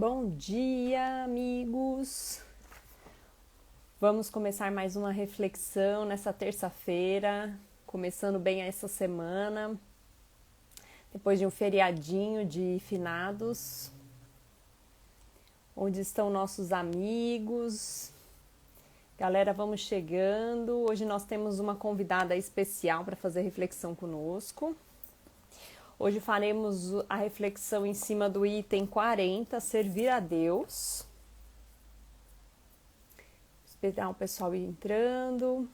Bom dia, amigos! Vamos começar mais uma reflexão nessa terça-feira, começando bem essa semana, depois de um feriadinho de finados. Onde estão nossos amigos? Galera, vamos chegando. Hoje nós temos uma convidada especial para fazer reflexão conosco. Hoje faremos a reflexão em cima do item 40, servir a Deus. Esperar o pessoal ir entrando.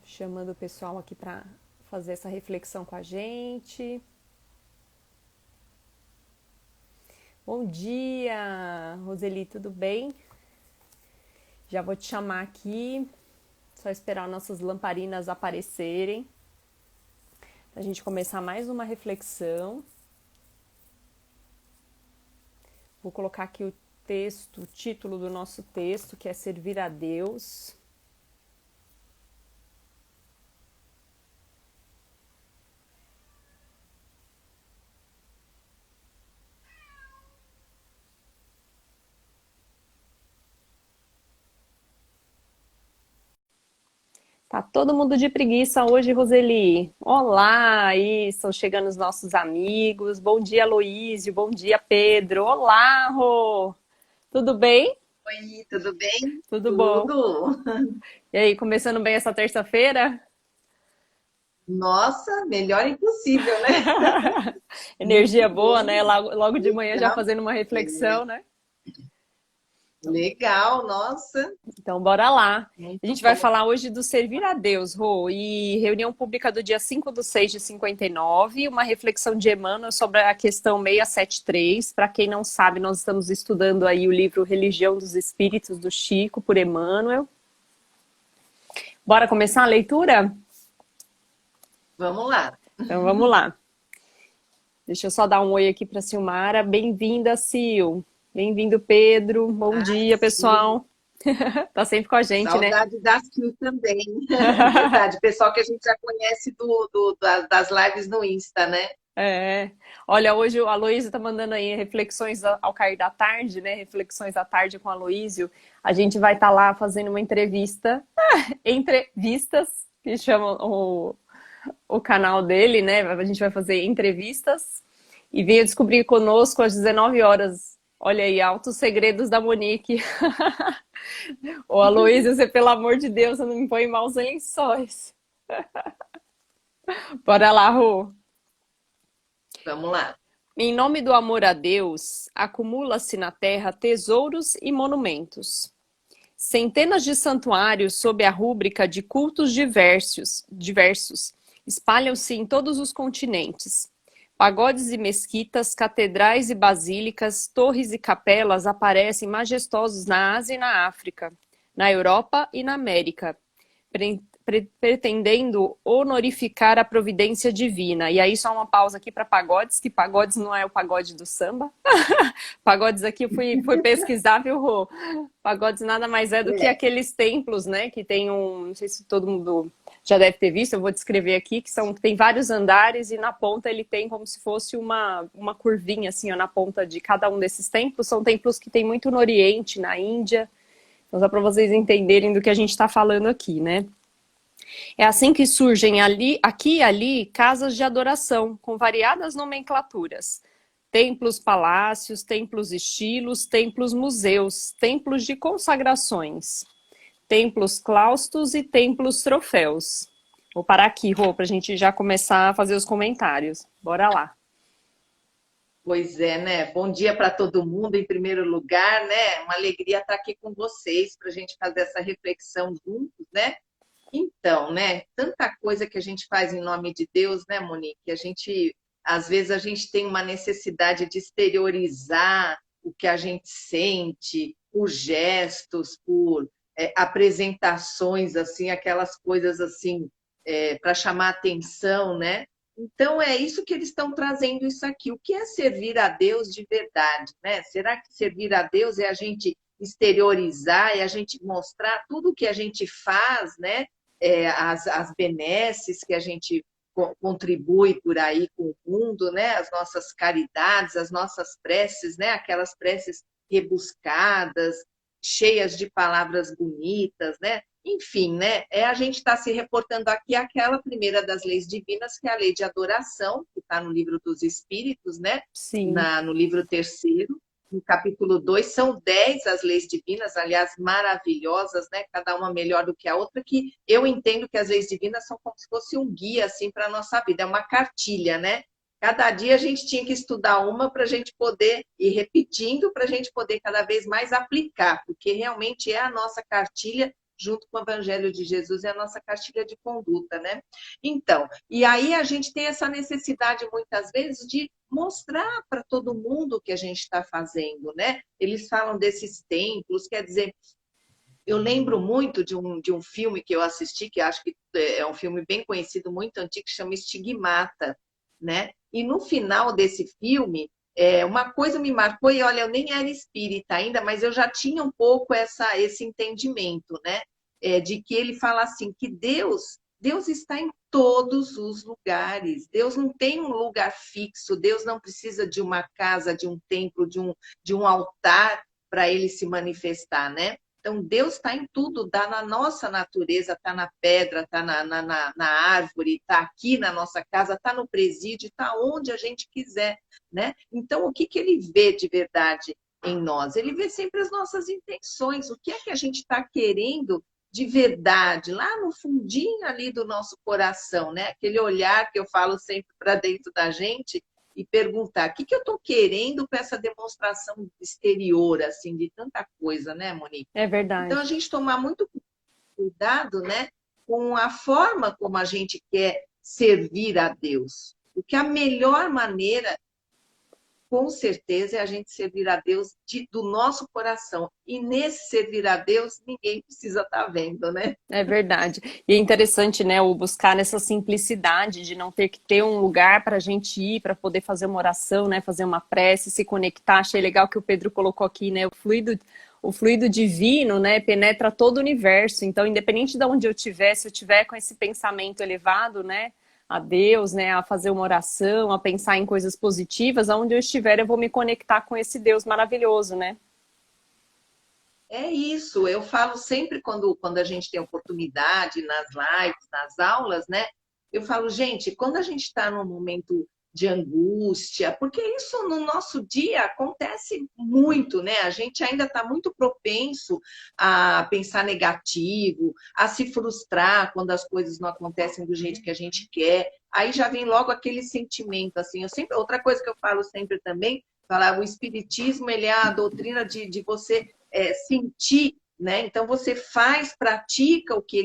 Chamando o pessoal aqui para fazer essa reflexão com a gente. Bom dia, Roseli, tudo bem? Já vou te chamar aqui. Só esperar nossas lamparinas aparecerem. Pra gente começar mais uma reflexão. Vou colocar aqui o texto, o título do nosso texto, que é Servir a Deus. Tá todo mundo de preguiça hoje, Roseli. Olá, aí estão chegando os nossos amigos. Bom dia, Aloísio. Bom dia, Pedro. Olá, Rô. Tudo bem? Oi, tudo bem? Tudo bom. Tudo. E aí, começando bem essa terça-feira? Nossa, melhor impossível, né? Energia Muito boa, bom. né? Logo de manhã já Legal. fazendo uma reflexão, né? Legal, nossa, Então, bora lá. A muito gente vai bom. falar hoje do servir a Deus, Rô, e reunião pública do dia 5/6 de 59, uma reflexão de Emmanuel sobre a questão 673. Para quem não sabe, nós estamos estudando aí o livro Religião dos Espíritos, do Chico, por Emmanuel. Bora começar a leitura? Vamos lá. Então, vamos lá. Deixa eu só dar um oi aqui para a Silmara. Bem-vinda, Sil. Bem-vindo, Pedro. Bom Ai, dia, sim. pessoal. Tá sempre com a gente, né? Saudade da Sil também. Verdade, pessoal que a gente já conhece das lives no Insta, né? É. Olha, hoje o Aloísio tá mandando aí reflexões ao cair da tarde, né? Reflexões à tarde com o Aloísio. A gente vai estar lá fazendo uma entrevista, entrevistas, que chamam o canal dele, né? A gente vai fazer entrevistas e venha descobrir conosco às 19 horas. Olha aí, altos segredos da Monique. Ô, Aloísio, você, pelo amor de Deus, você não me põe em maus lençóis. Bora lá, Rô. Vamos lá. Em nome do amor a Deus, acumula-se na terra tesouros e monumentos. Centenas de santuários sob a rúbrica de cultos diversos espalham-se em todos os continentes. Pagodes e mesquitas, catedrais e basílicas, torres e capelas aparecem majestosos na Ásia e na África, na Europa e na América, pretendendo honorificar a providência divina. E aí só uma pausa aqui para pagodes, que pagodes não é o pagode do samba. Pagodes aqui eu fui pesquisar, viu, Rô? Pagodes nada mais é do que É, aqueles templos, né, que tem um, não sei se todo mundo já deve ter visto, eu vou descrever aqui, tem vários andares e na ponta ele tem como se fosse uma curvinha assim, ó, na ponta de cada um desses templos. São templos que tem muito no Oriente, na Índia. Então só para vocês entenderem do que a gente está falando aqui, né? É assim que surgem aqui e ali casas de adoração, com variadas nomenclaturas. Templos palácios, templos estilos, templos museus, templos de consagrações, templos claustros e templos troféus. Vou parar aqui, Rô, para a gente já começar a fazer os comentários. Bora lá. pois é, né? Bom dia para todo mundo, em primeiro lugar, né? Uma alegria estar aqui com vocês para a gente fazer essa reflexão juntos, né? Então, né? Tanta coisa que a gente faz em nome de Deus, né, Monique? Às vezes, a gente tem uma necessidade de exteriorizar o que a gente sente, por gestos, por apresentações, assim, aquelas coisas assim, para chamar atenção, né? Então, é isso que eles estão trazendo isso aqui. O que é servir a Deus de verdade, né? Será que servir a Deus é a gente exteriorizar, é a gente mostrar tudo o que a gente faz, né? As benesses que a gente contribui por aí com o mundo, né? As nossas caridades, as nossas preces, né? Aquelas preces rebuscadas, cheias de palavras bonitas, né? Enfim, né? A gente está se reportando aqui àquela primeira das leis divinas, que é a lei de adoração, que está no livro dos Espíritos, né? Sim. No livro terceiro, no capítulo 2, são 10 as leis divinas, aliás, maravilhosas, né? Cada uma melhor do que a outra, que eu entendo que as leis divinas são como se fosse um guia assim, para a nossa vida, é uma cartilha, né? Cada dia a gente tinha que estudar uma para a gente poder ir repetindo, para a gente poder cada vez mais aplicar, porque realmente é a nossa cartilha, junto com o Evangelho de Jesus, é a nossa cartilha de conduta, né? Então, e aí a gente tem essa necessidade, muitas vezes, de mostrar para todo mundo o que a gente está fazendo, né? Eles falam desses templos, quer dizer, eu lembro muito de um filme que eu assisti, que acho que é um filme bem conhecido, muito antigo, que chama Estigmata, né? E no final desse filme, uma coisa me marcou, e olha, eu nem era espírita ainda, mas eu já tinha um pouco esse entendimento, né? De que ele fala assim, que Deus está em todos os lugares. Deus não tem um lugar fixo, Deus não precisa de uma casa, de um templo, de um altar para ele se manifestar, né? Então, Deus está em tudo, está na nossa natureza, está na pedra, está na árvore, está aqui na nossa casa, está no presídio, está onde a gente quiser, né? Então, o que ele vê de verdade em nós? Ele vê sempre as nossas intenções, o que é que a gente está querendo de verdade, lá no fundinho ali do nosso coração, né? Aquele olhar que eu falo sempre para dentro da gente e perguntar, o que eu estou querendo com essa demonstração exterior, assim, de tanta coisa, né, Monique? É Então, a verdade. gente tomar muito cuidado, né, com a forma como a gente quer servir a Deus. Porque a melhor maneira, com certeza, é a gente servir a Deus do nosso coração. E nesse servir a Deus, ninguém precisa estar vendo, né? É verdade. E é interessante, né, o buscar nessa simplicidade de não ter que ter um lugar para a gente ir para poder fazer uma oração, né, fazer uma prece, se conectar. Achei legal que o Pedro colocou aqui, né, o fluido divino, né, penetra todo o universo. Então, independente de onde eu estiver, se eu tiver com esse pensamento elevado, né, a Deus, né, a fazer uma oração, a pensar em coisas positivas, aonde eu estiver, eu vou me conectar com esse Deus maravilhoso, né? É isso, eu falo sempre quando a gente tem oportunidade nas lives, nas aulas, né? Eu falo, gente, quando a gente está num momento de angústia, porque isso no nosso dia acontece muito, né? A gente ainda está muito propenso a pensar negativo, a se frustrar quando as coisas não acontecem do jeito que a gente quer. Aí já vem logo aquele sentimento, assim. Outra coisa que eu falo sempre também, falar, o espiritismo, ele é a doutrina de você sentir, né? Então você faz, pratica o que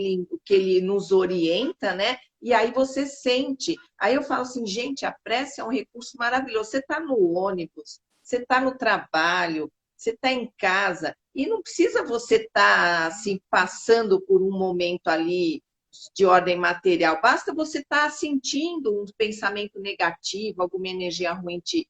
ele nos orienta, né? E aí você sente. Aí eu falo assim, gente, a prece é um recurso maravilhoso. Você está no ônibus, você está no trabalho, você está em casa, e não precisa você estar assim, passando por um momento ali de ordem material, basta você estar sentindo um pensamento negativo, alguma energia ruim te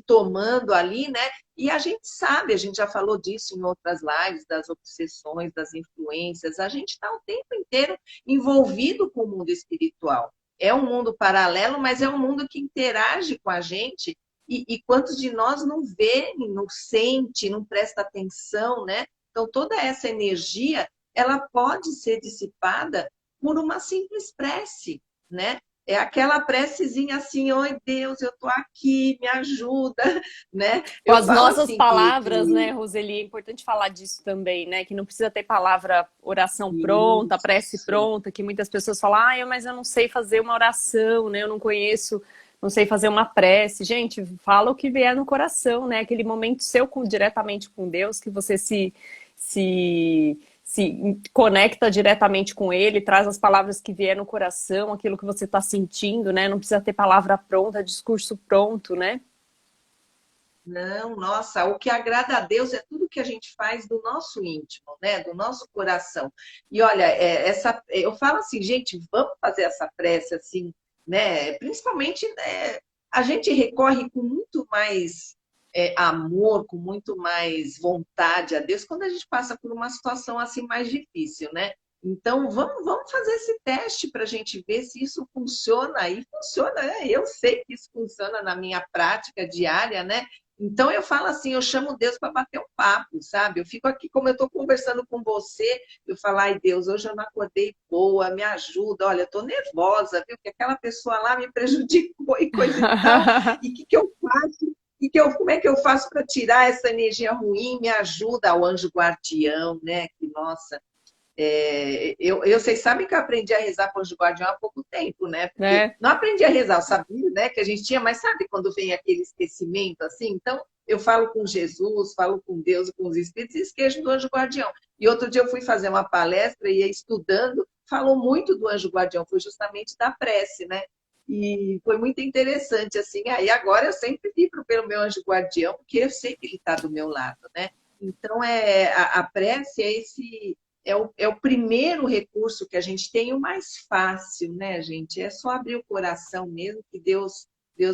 tomando ali, né? E a gente sabe, a gente já falou disso em outras lives, das obsessões, das influências, a gente está o tempo inteiro envolvido com o mundo espiritual. É um mundo paralelo, mas é um mundo que interage com a gente, e quantos de nós não vê, não sente, não presta atenção, né? Então, toda essa energia, ela pode ser dissipada por uma simples prece, né? É aquela precezinha assim, oi Deus, eu tô aqui, me ajuda, né? Com Eu as falo nossas assim palavras, né, Roseli? É importante falar disso também, né? Que não precisa ter palavra, oração pronta, prece isso, pronta, que muitas pessoas falam, mas eu não sei fazer uma oração, né? Eu não conheço, não sei fazer uma prece. Gente, fala o que vier no coração, né? Aquele momento seu diretamente com Deus, que você se conecta diretamente com Ele, traz as palavras que vier no coração, aquilo que você está sentindo, né? Não precisa ter palavra pronta, discurso pronto, né? não, nossa, o que agrada a Deus é tudo que a gente faz do nosso íntimo, né? Do nosso coração. E olha, eu falo assim, gente, vamos fazer essa prece assim, né? Principalmente, né, a gente recorre com muito mais amor, com muito mais vontade a Deus quando a gente passa por uma situação assim mais difícil, né? Então, vamos fazer esse teste para a gente ver se isso funciona. E funciona, né? Eu sei que isso funciona na minha prática diária, né? Então, eu falo assim, eu chamo Deus para bater um papo, sabe? Eu fico aqui, como eu estou conversando com você, eu falo, ai, Deus, hoje eu não acordei boa, me ajuda. Olha, eu estou nervosa, viu? Que aquela pessoa lá me prejudicou e coisa e tal. E o que eu faço? Como é que eu faço para tirar essa energia ruim? Me ajuda ao anjo guardião, né? Que, nossa... vocês sabem que eu aprendi a rezar com o anjo guardião há pouco tempo, né? Porque Né? não aprendi a rezar, eu sabia, né, que a gente tinha, mas sabe quando vem aquele esquecimento assim? Então, eu falo com Jesus, falo com Deus e com os espíritos e esqueço do anjo guardião. E outro dia eu fui fazer uma palestra e ia estudando, falou muito do anjo guardião, foi justamente da prece, né? E foi muito interessante, assim. Aí agora eu sempre vibro pelo meu anjo guardião, porque eu sei que ele está do meu lado, né? Então, a prece é esse é o primeiro recurso que a gente tem, o mais fácil, né, gente? É só abrir o coração mesmo, que Deus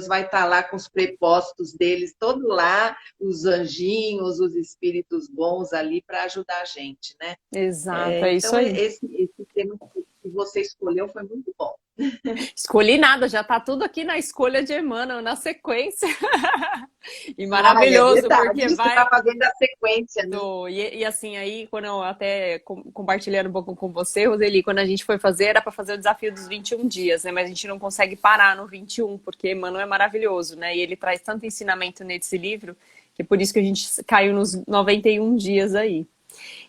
vai estar lá com os prepostos deles, todo lá, os anjinhos, os espíritos bons ali para ajudar a gente, né? Exato, é isso Então, aí. esse tema que você escolheu foi muito bom. Escolhi nada, já tá tudo aqui na escolha de Emmanuel, na sequência. E Ah, é maravilhoso, porque verdade, você está vai. fazendo a sequência, né? E assim, aí, quando eu até compartilhando um pouco com você, Roseli, quando a gente foi fazer, era para fazer o desafio dos 21 dias, né? Mas a gente não consegue parar no 21, porque Emmanuel é maravilhoso, né? E ele traz tanto ensinamento nesse livro, que é por isso que a gente caiu nos 91 dias aí.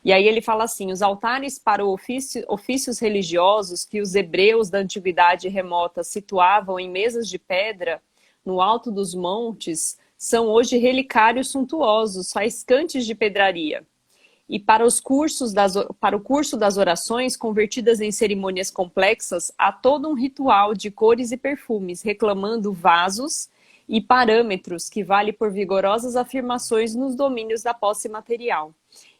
E aí ele fala assim: os altares para ofícios religiosos que os hebreus da antiguidade remota situavam em mesas de pedra no alto dos montes são hoje relicários suntuosos, faiscantes de pedraria. E para o curso das orações, convertidas em cerimônias complexas, há todo um ritual de cores e perfumes, reclamando vasos e parâmetros que vale por vigorosas afirmações nos domínios da posse material.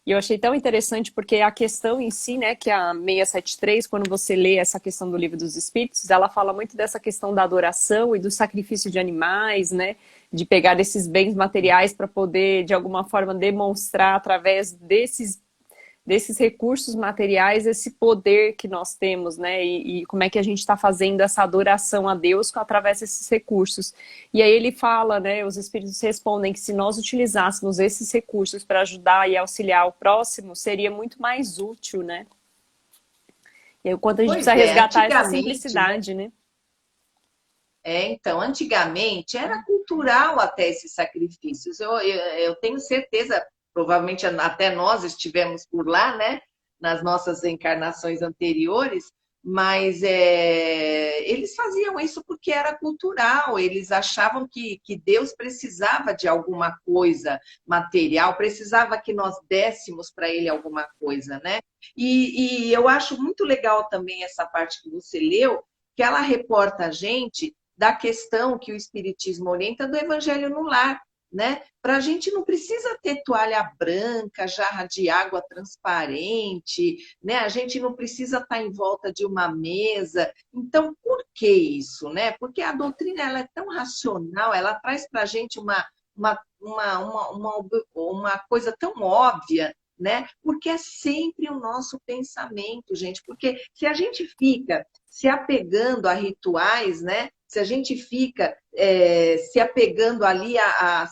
E eu achei tão interessante porque a questão em si, né, que é a 673, quando você lê essa questão do Livro dos Espíritos, ela fala muito dessa questão da adoração e do sacrifício de animais, né, de pegar esses bens materiais para poder, de alguma forma, demonstrar através desses recursos materiais, esse poder que nós temos, né? E como é que a gente está fazendo essa adoração a Deus através desses recursos. E aí ele fala, né? Os espíritos respondem que se nós utilizássemos esses recursos para ajudar e auxiliar o próximo, seria muito mais útil, né? E aí, o quanto a gente precisa Pois é, resgatar essa antigamente, né? simplicidade, né? Então, antigamente era cultural até esses sacrifícios. Eu tenho certeza, provavelmente até nós estivemos por lá, né, nas nossas encarnações anteriores, mas eles faziam isso porque era cultural, eles achavam que Deus precisava de alguma coisa material, precisava que nós dessemos para ele alguma coisa, né? E eu acho muito legal também essa parte que você leu, que ela reporta a gente da questão que o Espiritismo orienta do Evangelho no Lar, né? Para a gente não precisa ter toalha branca, jarra de água transparente, né? A gente não precisa estar em volta de uma mesa. Então, por que isso, né? Porque a doutrina ela é tão racional, ela traz para a gente uma coisa tão óbvia, né? Porque é sempre o nosso pensamento, gente. Porque se a gente fica se apegando a rituais, né? Se a gente fica se apegando ali a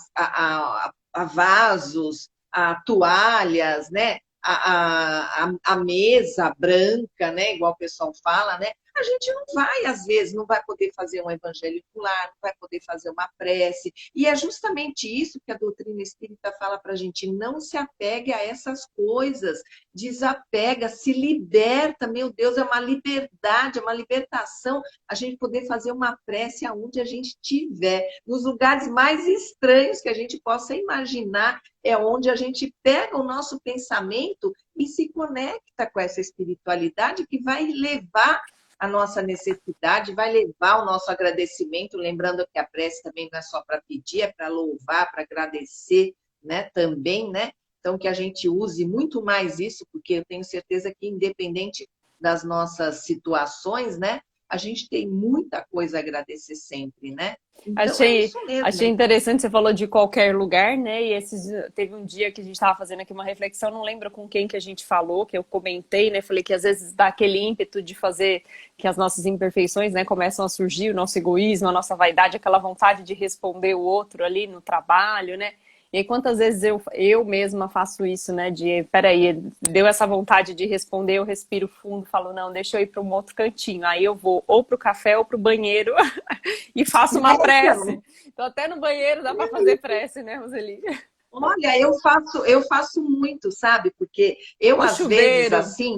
vasos, a toalhas, né? A mesa branca, né? Igual o pessoal fala, né? A gente não vai, às vezes, não vai poder fazer um evangelho lar, não vai poder fazer uma prece. E é justamente isso que a doutrina espírita fala para a gente: não se apegue a essas coisas, desapega, se liberta. Meu Deus, é uma liberdade, é uma libertação a gente poder fazer uma prece aonde a gente estiver, nos lugares mais estranhos que a gente possa imaginar, é onde a gente pega o nosso pensamento e se conecta com essa espiritualidade que vai levar a nossa necessidade, vai levar o nosso agradecimento, lembrando que a prece também não é só para pedir, é para louvar, para agradecer, né? Também, né? Então, que a gente use muito mais isso, porque eu tenho certeza que, independente das nossas situações, né? a gente tem muita coisa a agradecer sempre, né? Então é Achei, isso mesmo. achei interessante, você falou de qualquer lugar, né? E teve um dia que a gente estava fazendo aqui uma reflexão, não lembro com quem que a gente falou, que eu comentei, né? Falei que às vezes dá aquele ímpeto de fazer que as nossas imperfeições, né, começam a surgir, o nosso egoísmo, a nossa vaidade, aquela vontade de responder o outro ali no trabalho, né? E aí, quantas vezes eu mesma faço isso, né? De, peraí, deu essa vontade de responder, eu respiro fundo, falo, não, deixa eu ir para um outro cantinho. Aí eu vou ou para o café ou para o banheiro e faço uma prece. Então, até no banheiro dá para fazer prece, né, Roseli? Olha, eu faço muito, sabe? Porque eu, No às vezes, chuveiro. assim,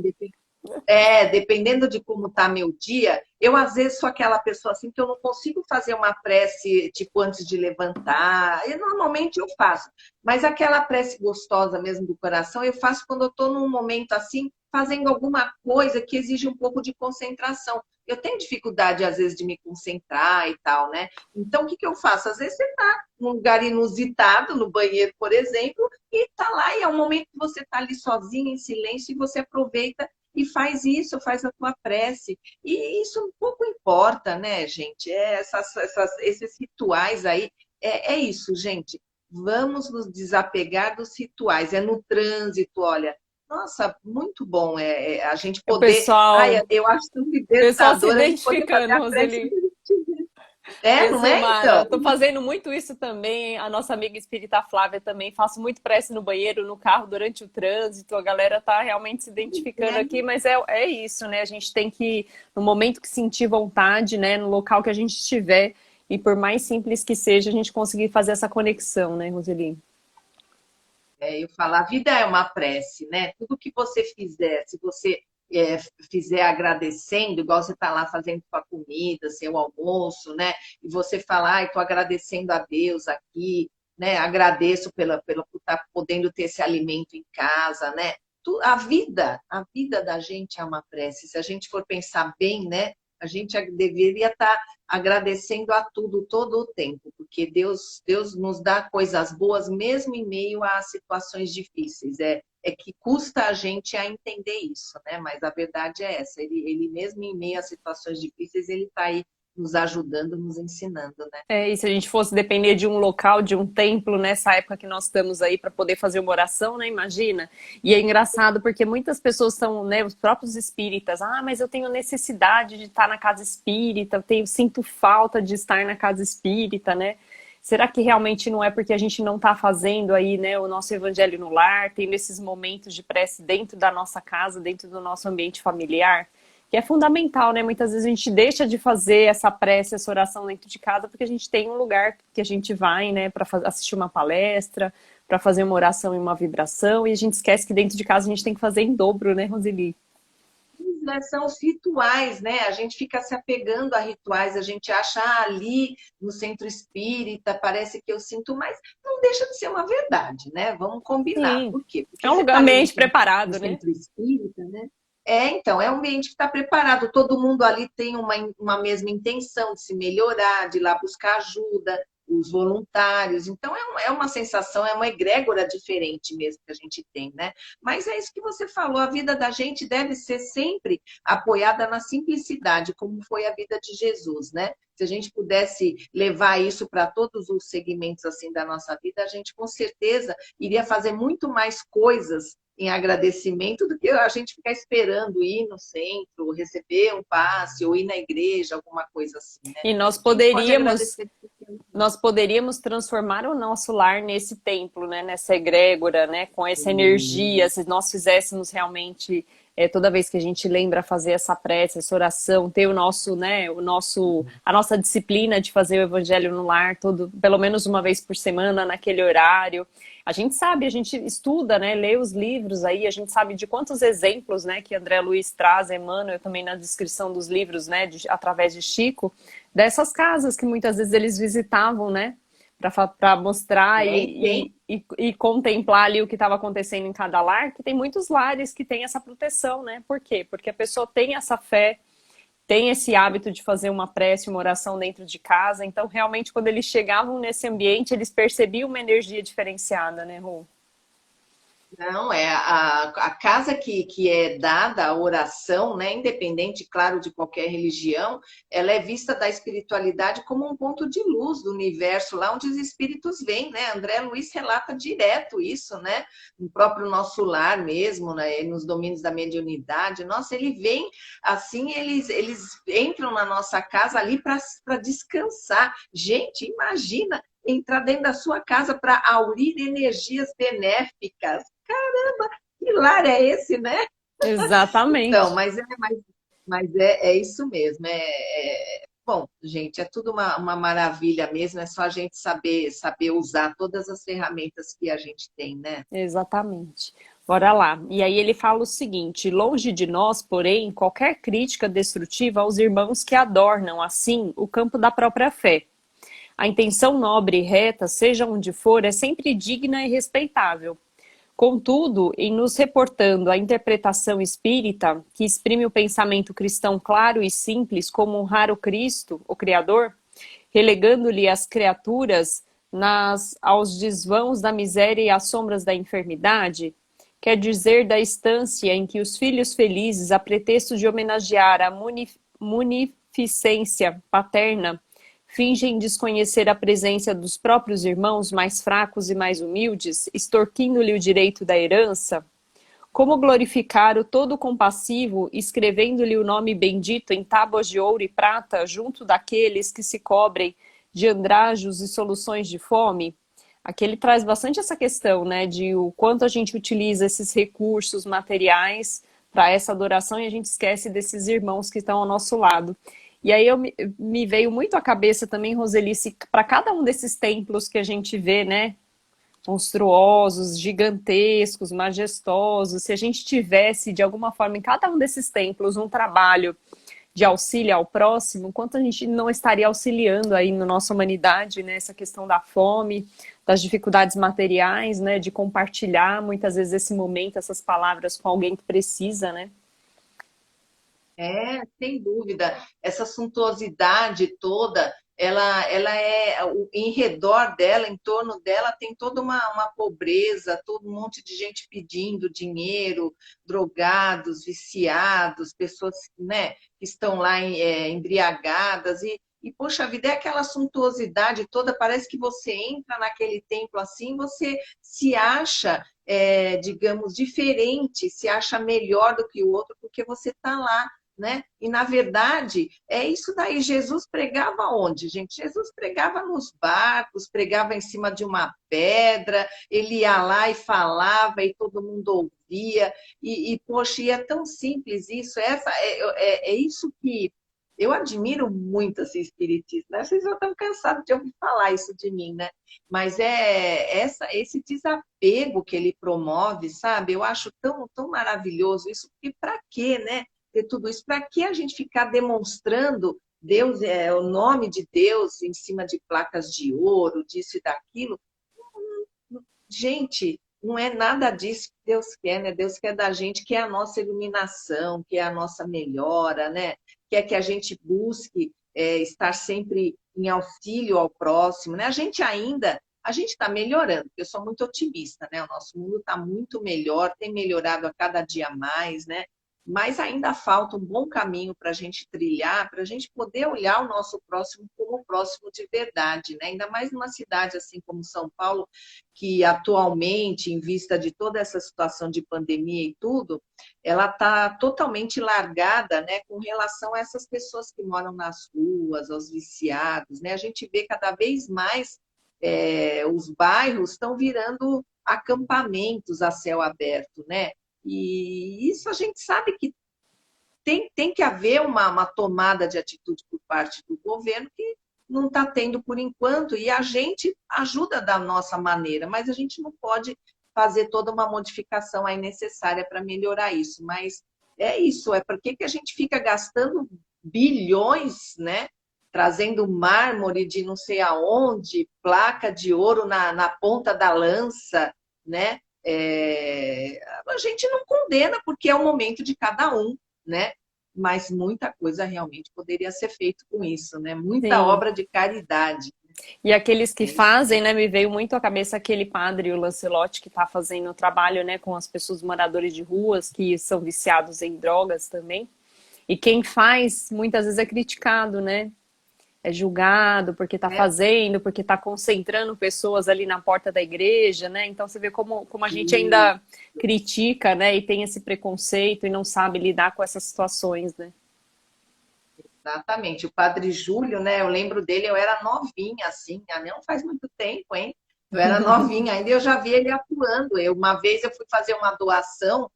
dependendo de como tá meu dia, eu às vezes sou aquela pessoa assim que eu não consigo fazer uma prece tipo antes de levantar. Eu normalmente eu faço, mas aquela prece gostosa mesmo do coração eu faço quando eu estou num momento assim, fazendo alguma coisa que exige um pouco de concentração. Eu tenho dificuldade às vezes de me concentrar e tal, né? Então o que que eu faço? Às vezes você está num lugar inusitado, no banheiro, por exemplo, e tá lá e é um momento que você está ali sozinho em silêncio e você aproveita e faz isso, faz a tua prece. E isso pouco importa, né, gente? Esses rituais aí, é isso, gente. Vamos nos desapegar dos rituais. É no trânsito, olha. Nossa, muito bom a gente O poder. Ai, eu acho tão pessoal se libertador a gente poder fazer identificando, a prece Roseli. onde a gente é, não é? Exumara, Então, tô fazendo muito isso também. A nossa amiga espírita Flávia também. Faço muito prece no banheiro, no carro, durante o trânsito. A galera tá realmente se identificando aqui, mas é isso, né? A gente tem que, no momento que sentir vontade, né? No local que a gente estiver, e por mais simples que seja, a gente conseguir fazer essa conexão, né, Roseli? eu falo, a vida é uma prece, né? Tudo que você fizer, se você fizer agradecendo, igual você está lá fazendo sua comida, seu almoço, né? E você falar, ai, estou agradecendo a Deus aqui, né? Agradeço pelo por estar podendo ter esse alimento em casa, né? A vida da gente é uma prece. Se a gente for pensar bem, né? A gente deveria estar agradecendo a tudo todo o tempo, porque Deus nos dá coisas boas mesmo em meio a situações difíceis. É que custa a gente a entender isso, né? Mas a verdade é essa, ele mesmo em meio a situações difíceis, ele está aí nos ajudando, nos ensinando, né? E se a gente fosse depender de um local, de um templo, nessa época que nós estamos aí para poder fazer uma oração, né? Imagina. E é engraçado porque muitas pessoas estão, né? Os próprios espíritas, mas eu tenho necessidade de estar na casa espírita, sinto falta de estar na casa espírita, né? Será que realmente não é porque a gente não está fazendo aí, né, o nosso evangelho no lar, tendo esses momentos de prece dentro da nossa casa, dentro do nosso ambiente familiar? Que é fundamental, né? Muitas vezes a gente deixa de fazer essa prece, essa oração dentro de casa, porque a gente tem um lugar que a gente vai, né, para assistir uma palestra, para fazer uma oração e uma vibração, e a gente esquece que dentro de casa a gente tem que fazer em dobro, né, Roseli? São os rituais, né? A gente fica se apegando a rituais, a gente acha ali no centro espírita, parece que eu sinto, mas não deixa de ser uma verdade, né? Vamos combinar. Sim. Por quê? É Porque um você lugar, está ali ambiente no preparado, né? centro espírita, né? Então, é um ambiente que está preparado, todo mundo ali tem uma mesma intenção de se melhorar, de ir lá buscar ajuda, os voluntários. Então, é uma sensação, é uma egrégora diferente mesmo que a gente tem, né? Mas é isso que você falou, a vida da gente deve ser sempre apoiada na simplicidade, como foi a vida de Jesus, né? Se a gente pudesse levar isso para todos os segmentos assim da nossa vida, a gente com certeza iria fazer muito mais coisas em agradecimento do que a gente ficar esperando ir no centro, receber um passe ou ir na igreja, alguma coisa assim, né? E A gente pode agradecer de qualquer nós poderíamos transformar o nosso lar nesse templo, né, nessa egrégora, né, com essa energia, se nós fizéssemos realmente, toda vez que a gente lembra fazer essa prece, essa oração, ter o nosso, né, a nossa disciplina de fazer o evangelho no lar, pelo menos uma vez por semana, naquele horário. A gente sabe, a gente estuda, né, lê os livros aí, a gente sabe de quantos exemplos, né, que André Luiz traz, Emmanuel, também na descrição dos livros, né, através de Chico, dessas casas que muitas vezes eles visitavam, né? Para mostrar tem. e contemplar ali o que estava acontecendo em cada lar, que tem muitos lares que têm essa proteção, né? Por quê? Porque a pessoa tem essa fé, tem esse hábito de fazer uma prece, uma oração dentro de casa. Então, realmente, quando eles chegavam nesse ambiente, eles percebiam uma energia diferenciada, né, Rô? Não, é a casa que é dada a oração, né, independente, claro, de qualquer religião, ela é vista da espiritualidade como um ponto de luz do universo, lá onde os espíritos vêm, né? André Luiz relata direto isso, né? No próprio nosso lar mesmo, né? Nos domínios da mediunidade. Nossa, ele vem assim, eles entram na nossa casa ali para descansar. Gente, imagina entrar dentro da sua casa para aurir energias benéficas. Que lar é esse, né? Então, Exatamente. mas é isso mesmo. Bom, gente, é tudo uma maravilha mesmo, é só a gente saber usar todas as ferramentas que a gente tem, né? Exatamente. Bora lá. E aí ele fala o seguinte: longe de nós, porém, qualquer crítica destrutiva aos irmãos que adornam, assim, o campo da própria fé. A intenção nobre e reta, seja onde for, é sempre digna e respeitável. Contudo, em nos reportando a interpretação espírita, que exprime o pensamento cristão claro e simples como honrar o Cristo, o Criador, relegando-lhe as criaturas aos desvãos da miséria e às sombras da enfermidade, quer dizer da instância em que os filhos felizes, a pretexto de homenagear a munificência paterna, fingem desconhecer a presença dos próprios irmãos mais fracos e mais humildes, extorquindo-lhe o direito da herança? Como glorificar o todo compassivo, escrevendo-lhe o nome bendito em tábuas de ouro e prata, junto daqueles que se cobrem de andrajos e soluções de fome? Aqui ele traz bastante essa questão, né, de o quanto a gente utiliza esses recursos materiais para essa adoração e a gente esquece desses irmãos que estão ao nosso lado. E aí me veio muito à cabeça também, Roselice, para cada um desses templos que a gente vê, né, monstruosos, gigantescos, majestosos, se a gente tivesse, de alguma forma, em cada um desses templos, um trabalho de auxílio ao próximo, quanto a gente não estaria auxiliando aí na nossa humanidade, né, essa questão da fome, das dificuldades materiais, né, de compartilhar muitas vezes esse momento, essas palavras com alguém que precisa, né? Sem dúvida. Essa suntuosidade toda, ela em redor dela, em torno dela, tem toda uma pobreza, todo um monte de gente pedindo dinheiro, drogados, viciados, pessoas, né, que estão lá embriagadas. Poxa vida, é aquela suntuosidade toda, parece que você entra naquele templo assim, você se acha, digamos, diferente, se acha melhor do que o outro, porque você está lá, né? E na verdade é isso daí. Jesus pregava onde, gente? Jesus pregava nos barcos, pregava em cima de uma pedra, ele ia lá e falava e todo mundo ouvia. Poxa, e é tão simples isso. É isso que eu admiro muito esse espiritismo, né? Vocês já estão cansados de ouvir falar isso de mim, né? Mas esse desapego que ele promove, sabe? Eu acho tão maravilhoso isso, porque para quê, né? Ter tudo isso, para que a gente ficar demonstrando Deus, o nome de Deus em cima de placas de ouro, disso e daquilo? Gente, não é nada disso que Deus quer, né? Deus quer da gente que é a nossa iluminação, que é a nossa melhora, né? Quer que a gente busque estar sempre em auxílio ao próximo, né? A gente está melhorando, eu sou muito otimista, né? O nosso mundo está muito melhor, tem melhorado a cada dia mais, né? Mas ainda falta um bom caminho para a gente trilhar, para a gente poder olhar o nosso próximo como próximo de verdade, né? Ainda mais numa cidade assim como São Paulo, que atualmente, em vista de toda essa situação de pandemia e tudo, ela está totalmente largada, né, com relação a essas pessoas que moram nas ruas, aos viciados, né? A gente vê cada vez mais os bairros estão virando acampamentos a céu aberto, né? E isso a gente sabe que tem que haver uma tomada de atitude por parte do governo que não está tendo por enquanto, e a gente ajuda da nossa maneira, mas a gente não pode fazer toda uma modificação aí necessária para melhorar isso. Mas é isso, por que a gente fica gastando bilhões, né? Trazendo mármore de não sei aonde, placa de ouro na ponta da lança, né? A gente não condena, porque é o momento de cada um, né? Mas muita coisa realmente poderia ser feito com isso, né? Muita Sim. obra de caridade. E aqueles que É isso. fazem, né, me veio muito à cabeça aquele padre, o Lancelotti, que está fazendo o trabalho, né, com as pessoas moradores de ruas que são viciados em drogas também. E quem faz, muitas vezes é criticado, né? É julgado porque está É fazendo, porque está concentrando pessoas ali na porta da igreja, né? Então você vê como a gente ainda critica, né? E tem esse preconceito e não sabe lidar com essas situações, né? exatamente. O Padre Júlio, né? Eu lembro dele, eu era novinha, assim, não faz muito tempo, hein? Eu era novinha ainda, eu já vi ele atuando. Uma vez eu fui fazer uma doação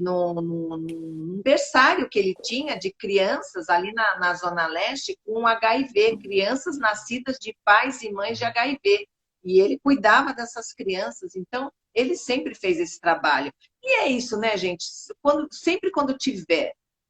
num berçário que ele tinha de crianças ali na Zona Leste com HIV, crianças nascidas de pais e mães de HIV. E ele cuidava dessas crianças, então ele sempre fez esse trabalho. E é isso, né, gente? Sempre quando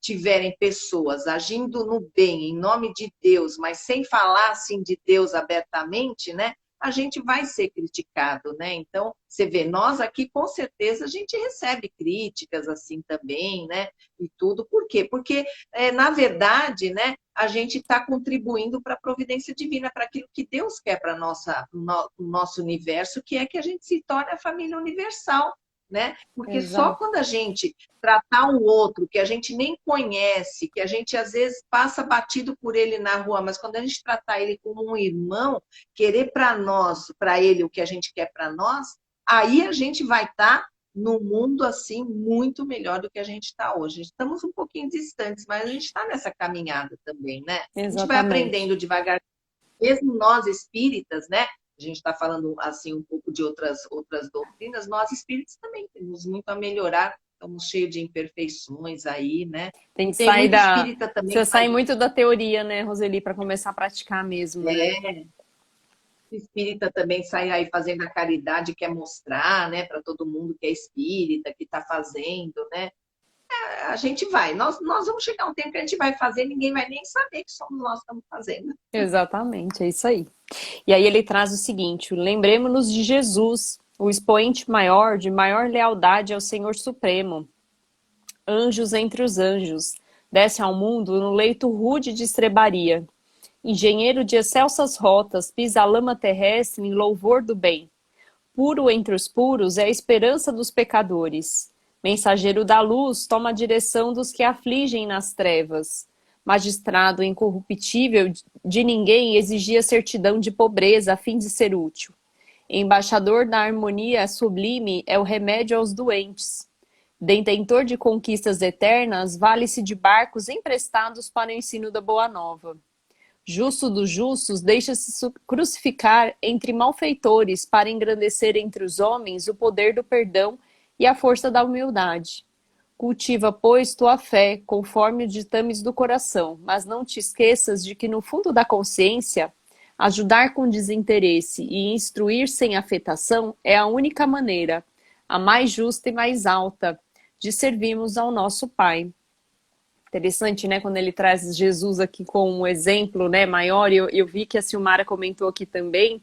tiverem pessoas agindo no bem, em nome de Deus, mas sem falar assim de Deus abertamente, né? A gente vai ser criticado, né? Então, você vê, nós aqui com certeza a gente recebe críticas assim também, né? E tudo. Por quê? Porque, na verdade, né, a gente está contribuindo para a providência divina, para aquilo que Deus quer para o nosso universo, que é que a gente se torne a família universal, né? Porque só Exato. quando a gente tratar o outro, que a gente nem conhece, que a gente às vezes passa batido por ele na rua, mas quando a gente tratar ele como um irmão, querer para nós, para ele o que a gente quer para nós, aí a gente vai estar no mundo assim muito melhor do que a gente está hoje. Estamos um pouquinho distantes, mas a gente está nessa caminhada também, né? A gente vai Exatamente. aprendendo devagar, mesmo nós espíritas, né? A gente está falando assim um pouco de outras doutrinas, nós espíritas também temos muito a melhorar, estamos cheios de imperfeições aí, né? Tem E que tem sair muito da. espírita também Você que faz sai muito da teoria, né, Roseli, para começar a praticar mesmo, né? espírita também sai aí fazendo a caridade, quer mostrar, né, para todo mundo que é espírita, que está fazendo, né? A gente vai, nós vamos chegar um tempo que a gente vai fazer, ninguém vai nem saber que somos nós que estamos fazendo. Exatamente, é isso aí. E aí ele traz o seguinte: lembremos-nos de Jesus, o expoente maior de maior lealdade ao Senhor Supremo. Anjos entre os anjos, desce ao mundo no leito rude de estrebaria. Engenheiro de excelsas rotas, pisa a lama terrestre em louvor do bem. Puro entre os puros é a esperança dos pecadores. Mensageiro da luz, toma a direção dos que afligem nas trevas. Magistrado incorruptível, de ninguém exigia certidão de pobreza a fim de ser útil. Embaixador da harmonia sublime é o remédio aos doentes. Detentor de conquistas eternas, vale-se de barcos emprestados para o ensino da Boa Nova. Justo dos justos, deixa-se crucificar entre malfeitores para engrandecer entre os homens o poder do perdão e a força da humildade. Cultiva, pois, tua fé, conforme os ditames do coração, mas não te esqueças de que no fundo da consciência, ajudar com desinteresse e instruir sem afetação é a única maneira, a mais justa e mais alta, de servirmos ao nosso Pai. Interessante, né, quando ele traz Jesus aqui com um exemplo, né, maior, e eu vi que a Silmara comentou aqui também,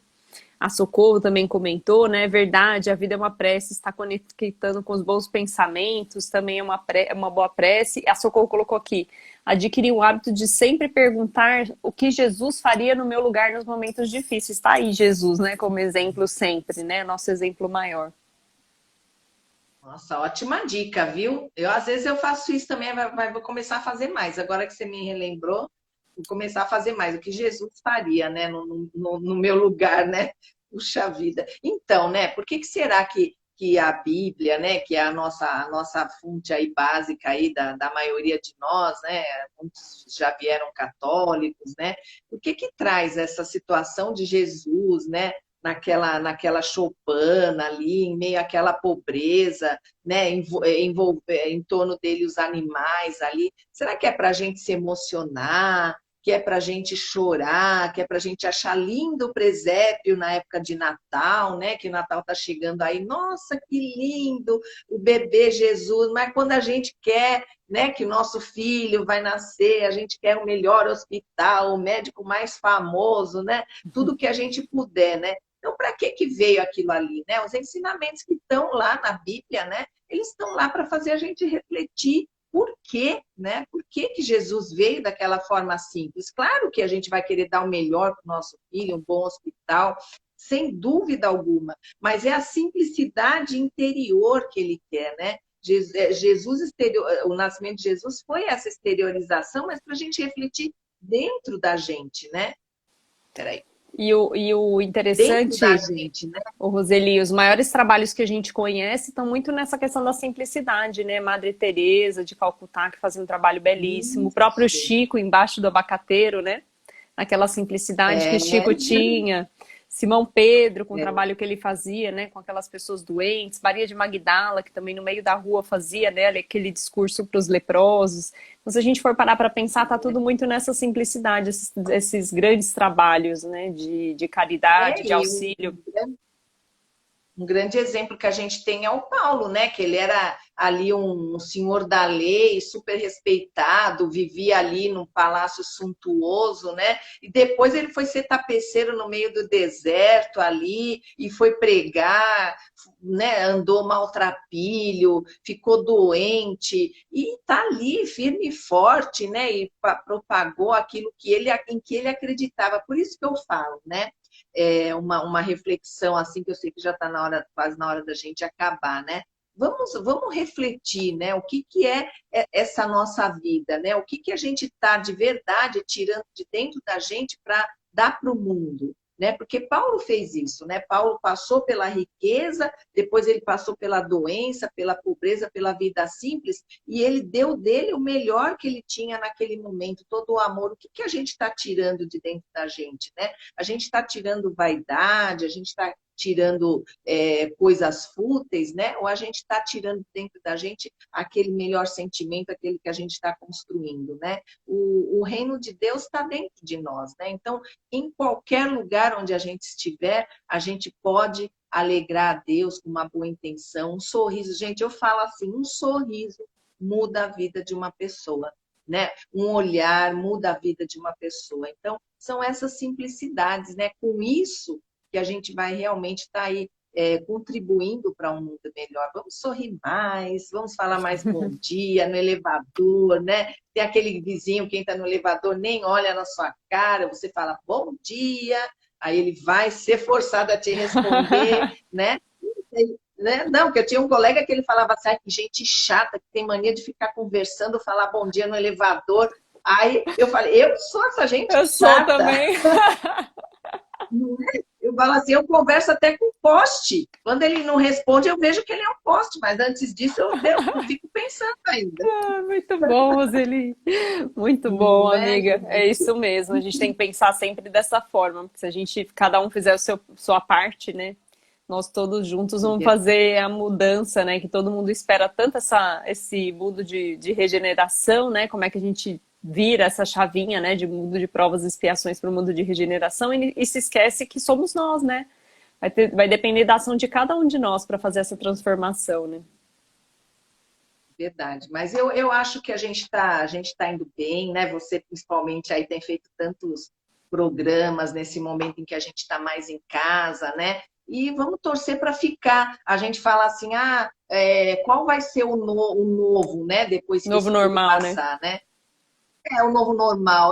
a Socorro também comentou, né, é verdade, a vida é uma prece, está conectando com os bons pensamentos, também é uma boa prece. A Socorro colocou aqui, adquirir o hábito de sempre perguntar o que Jesus faria no meu lugar nos momentos difíceis. Está aí Jesus, né, como exemplo sempre, né, nosso exemplo maior. Nossa, ótima dica, viu? Às vezes eu faço isso também, vou começar a fazer mais. Agora que você me relembrou, vou começar a fazer mais. O que Jesus faria, né, no meu lugar, né? Puxa vida. Então, né, por que será que a Bíblia, né, que é a nossa fonte aí básica aí da maioria de nós, né, muitos já vieram católicos, né, por que traz essa situação de Jesus, né, naquela choupana ali, em meio àquela pobreza, né, envolver em torno dele os animais ali. Será que é para a gente se emocionar? Que é para a gente chorar, que é para a gente achar lindo o presépio na época de Natal, né? Que o Natal está chegando aí. Nossa, que lindo o bebê Jesus! Mas quando a gente quer, né, que o nosso filho vai nascer, a gente quer o melhor hospital, o médico mais famoso, né? Tudo que a gente puder, né? Então, para que veio aquilo ali, né? Os ensinamentos que estão lá na Bíblia, né? Eles estão lá para fazer a gente refletir por quê, né? Por que que Jesus veio daquela forma simples? Claro que a gente vai querer dar o melhor para o nosso filho, um bom hospital, sem dúvida alguma, mas é a simplicidade interior que ele quer, né? Jesus o nascimento de Jesus foi essa exteriorização, mas para a gente refletir dentro da gente, né? Peraí. E o Dentro da interessante, gente, né? o Roseli, os maiores trabalhos que a gente conhece estão muito nessa questão da simplicidade, né? Madre Teresa de Calcutá, que fazia um trabalho belíssimo. O próprio Isso. Chico, embaixo do abacateiro, né? Aquela simplicidade que É, Chico tinha. Simão Pedro, com o é, trabalho que ele fazia, né? Com aquelas pessoas doentes. Maria de Magdala, que também no meio da rua fazia, né? Aquele discurso para os leprosos. Então, se a gente for parar para pensar, tá tudo muito nessa simplicidade, esses grandes trabalhos, né? De caridade, de e auxílio. um grande exemplo que a gente tem é o Paulo, né? Que ele era ali um senhor da lei, super respeitado, vivia ali num palácio suntuoso, né? E depois ele foi ser tapeceiro no meio do deserto ali e foi pregar, né? Andou maltrapilho, ficou doente e tá ali firme e forte, né? E propagou aquilo que em que ele acreditava. Por isso que eu falo, né? Uma reflexão assim, que eu sei que já está quase na hora da gente acabar, né? Vamos refletir, né? O que é essa nossa vida, né? O que a gente está de verdade tirando de dentro da gente para dar para o mundo, né? Porque Paulo fez isso, né? Paulo passou pela riqueza, depois ele passou pela doença, pela pobreza, pela vida simples, e ele deu dele o melhor que ele tinha naquele momento, todo o amor. O que a gente está tirando de dentro da gente, né? A gente está tirando vaidade, a gente está tirando coisas fúteis, né? Ou a gente está tirando dentro da gente aquele melhor sentimento, aquele que a gente está construindo, né? O reino de Deus está dentro de nós, né? Então, em qualquer lugar onde a gente estiver, a gente pode alegrar a Deus com uma boa intenção, um sorriso. Gente, eu falo assim, um sorriso muda a vida de uma pessoa, né? Um olhar muda a vida de uma pessoa. Então, são essas simplicidades, né? Com isso que a gente vai realmente estar aí contribuindo para um mundo melhor. Vamos sorrir mais, vamos falar mais bom dia no elevador, né? Tem aquele vizinho que entra no elevador, nem olha na sua cara, você fala bom dia, aí ele vai ser forçado a te responder, né? Não, porque eu tinha um colega que ele falava assim, que gente chata, que tem mania de ficar conversando, falar bom dia no elevador. Aí eu falei, eu sou essa gente Eu sou chata. também. Eu falo assim, eu converso até com o poste. Quando ele não responde, eu vejo que ele é um poste, mas antes disso eu fico pensando ainda. Muito bom, Roseli. Muito bom, Não é, amiga. É gente? isso mesmo. A gente tem que pensar sempre dessa forma, porque se a gente, cada um fizer sua parte, né? Nós todos juntos vamos fazer a mudança, né? Que todo mundo espera tanto esse mundo de regeneração, né? Como é que a gente vira essa chavinha, né? De mundo de provas e expiações para o mundo de regeneração e se esquece que somos nós, né? Vai depender da ação de cada um de nós para fazer essa transformação, né? Verdade, mas eu acho que a gente tá indo bem, né? Você principalmente aí tem feito tantos programas nesse momento em que a gente está mais em casa, né? E vamos torcer para ficar. A gente fala assim, qual vai ser o novo, né? Depois que Novo isso tudo normal, né? passar, né? É o novo normal.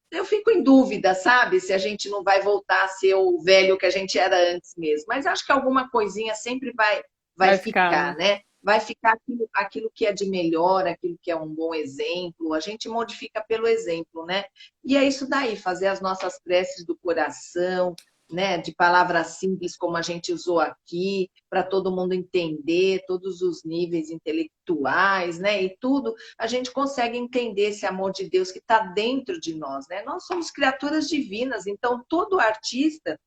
Eu fico em dúvida, sabe? Se a gente não vai voltar a ser o velho que a gente era antes mesmo. Mas acho que alguma coisinha sempre vai Vai ficar, ficar, né? né? Vai ficar aquilo que é de melhor, aquilo que é um bom exemplo. A gente modifica pelo exemplo, né? E é isso daí, fazer as nossas preces do coração, né? De palavras simples como a gente usou aqui, para todo mundo entender, todos os níveis intelectuais, né? E tudo, a gente consegue entender esse amor de Deus que está dentro de nós, né? Nós somos criaturas divinas, então todo artista,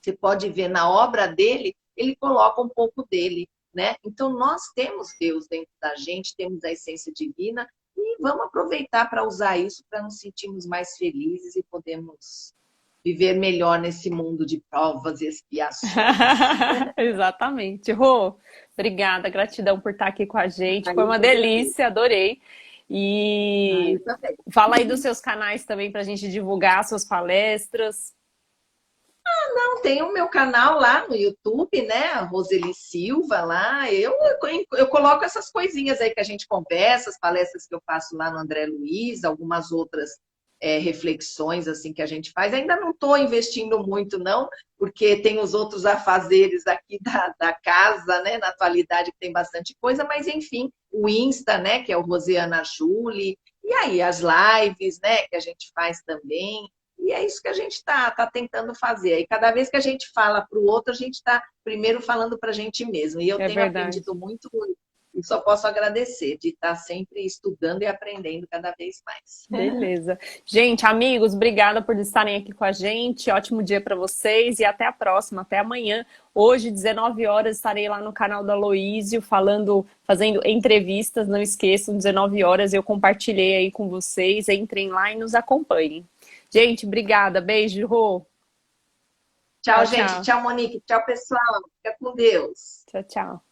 você pode ver na obra dele, ele coloca um pouco dele, né? Então nós temos Deus dentro da gente, temos a essência divina e vamos aproveitar para usar isso para nos sentirmos mais felizes e podemos viver melhor nesse mundo de provas e expiações. Exatamente. Rô, obrigada, gratidão por estar aqui com a gente. Foi Eu uma que agradeço. delícia, adorei. E Eu também. fala aí dos seus canais também para a gente divulgar suas palestras. Não, tem o meu canal lá no YouTube, né? A Roseli Silva lá. Eu coloco essas coisinhas aí que a gente conversa, as palestras que eu faço lá no André Luiz, algumas outras reflexões assim que a gente faz. Ainda não estou investindo muito, não, porque tem os outros afazeres aqui da casa, né? Na atualidade que tem bastante coisa, mas enfim, o Insta, né? Que é o Rosiana Julie, e aí as lives, né? Que a gente faz também. E é isso que a gente tá tentando fazer. E cada vez que a gente fala para o outro, a gente está primeiro falando para a gente mesmo. E eu É tenho verdade. aprendido muito e só posso agradecer de estar sempre estudando e aprendendo cada vez mais. Beleza. Gente, amigos, obrigada por estarem aqui com a gente. Ótimo dia para vocês e até a próxima, até amanhã. Hoje, 19 horas, estarei lá no canal da Aloísio fazendo entrevistas. Não esqueçam, 19 horas eu compartilhei aí com vocês. Entrem lá e nos acompanhem. Gente, obrigada. Beijo, Rô. Tchau, Tchau, gente. tchau. Tchau, Monique. Tchau, pessoal. Fica com Deus. Tchau, tchau.